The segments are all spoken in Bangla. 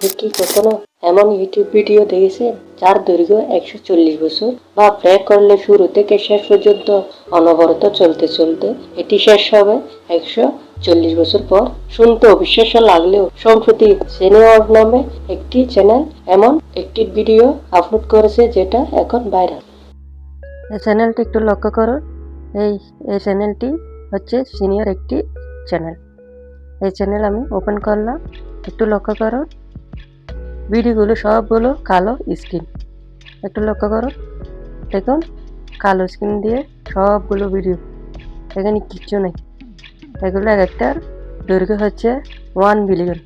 আপনি কি কখনো এমন ইউটিউব ভিডিও দেখেছেন যার দৈর্ঘ্য 140 বছর বা প্লে করলে শুরু থেকে শেষ পর্যন্ত অনবরত চলতে চলতে এটি শেষ হবে 140 বছর পর? শুনতে অবিশ্বাস্য লাগলেও সম্প্রতি সিনিয়র নামে একটি চ্যানেল এমন একটি ভিডিও আপলোড করেছে যেটা এখন ভাইরাল। এই চ্যানেলটি একটু লক্ষ্য করুন। এই চ্যানেলটি হচ্ছে সিনিয়র একটি চ্যানেল। এই চ্যানেল আমি ওপেন করলাম, একটু লক্ষ্য করুন। ভিডিওগুলো সবগুলো কালো স্ক্রিন, একটু লক্ষ্য করুন। দেখুন, কালো স্ক্রিন দিয়ে সবগুলো ভিডিও, এখানে কিচ্ছু নেই। এগুলো এক একটার দৈর্ঘ্য হচ্ছে 1 বিলিয়ন,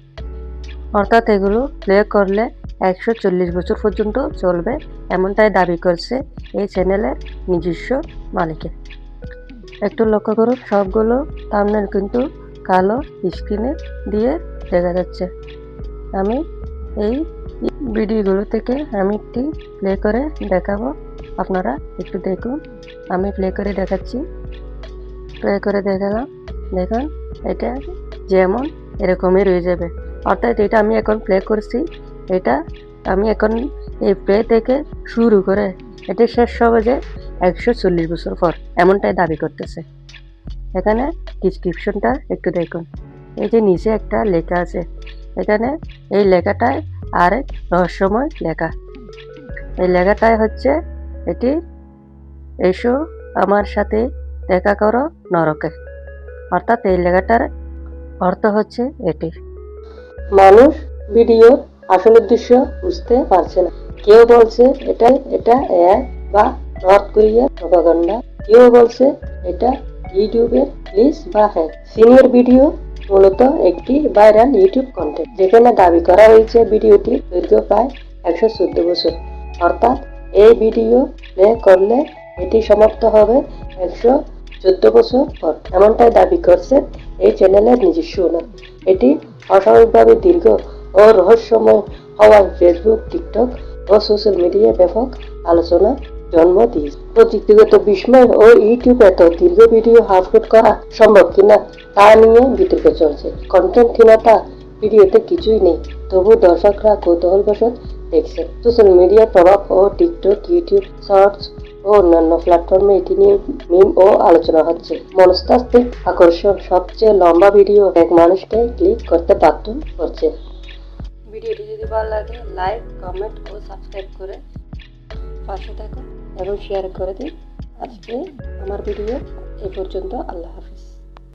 অর্থাৎ এগুলো প্লে করলে 140 বছর পর্যন্ত চলবে, এমনটাই দাবি করছে এই চ্যানেলের নিজস্ব মালিকের। একটু লক্ষ্য করুন, সবগুলো থাম্বনেল কিন্তু কালো স্ক্রিনে দিয়ে দেখা যাচ্ছে। আমি এই ভিডিওগুলো থেকে আমি একটি প্লে করে দেখাবো, আপনারা একটু দেখুন। আমি প্লে করে দেখাচ্ছি, প্লে করে দেখালাম। দেখুন, এটা যেমন এরকমই রয়ে যাবে, অর্থাৎ এটা আমি এখন প্লে করছি, এটা আমি এখন এই প্লে থেকে শুরু করে এটা শেষ হবে যে 140 বছর পর, এমনটাই দাবি করতেছে। এখানে ডিসক্রিপশনটা একটু দেখুন। এই যে নিচে একটা লেখা আছে, এখানে এই লেখাটায় আরেক রহস্যময় লেখা। এই লেখাটাই হচ্ছে এটি, এসো আমার সাথে দেখা করো নরকে। অর্থাৎ এই লেখাটার অর্থ হচ্ছে এটি। মানুষ ভিডিওর আসল উদ্দেশ্য বুঝতে পারছে না। কেউ বলছে এটা এআই বা নর্থ কোরিয়ার প্রপাগান্ডা, কেউ বলছে এটা ইউটিউবের গ্লিচ বা হ্যাক। সিনিয়র ভিডিও মূলত একটি ভাইরাল ইউটিউব কন্টেন্ট, যেখানে দাবি করা হয়েছে ভিডিওটির দৈর্ঘ্য প্রায় 114 বছর, অর্থাৎ এই ভিডিও প্লে করলে এটি সমাপ্ত হবে 114 বছর পর, এমনটাই দাবি করছে এই চ্যানেলের নিজস্ব ওনার। এটি অস্বাভাবিকভাবে দীর্ঘ ও রহস্যময় হওয়ায় ফেসবুক, টিকটক ও সোশ্যাল মিডিয়ায় ব্যাপক আলোচনা জন্ম দিয়েছে। প্রযুক্তিগত বিস্ময় ও ইউটিউবে এত দীর্ঘ ভিডিও আপলোড করা সম্ভব কিনা তা নিয়ে বিতর্ক চলছে। কন্টেন্টহীনতা ভিডিওতে কিছুই নেই, তবু দর্শকরা কৌতূহলবশত দেখছেন। সোশ্যাল মিডিয়ার প্রভাব ও টিকটক, ইউটিউব শর্টস ও অন্যান্য প্ল্যাটফর্মে এটি নিয়ে মিম ও আলোচনা হচ্ছে। মনস্তাত্ত্বিক আকর্ষণ, সবচেয়ে লম্বা ভিডিও এক মানুষকে ক্লিক করতে বাধ্য করছে। ভিডিওটি যদি ভালো লাগে লাইক, কমেন্ট ও সাবস্ক্রাইব করে পাশে থাকুন এবং শেয়ার করে দিন। আজকে আমার ভিডিও এই পর্যন্ত। আল্লাহ হাফিজ।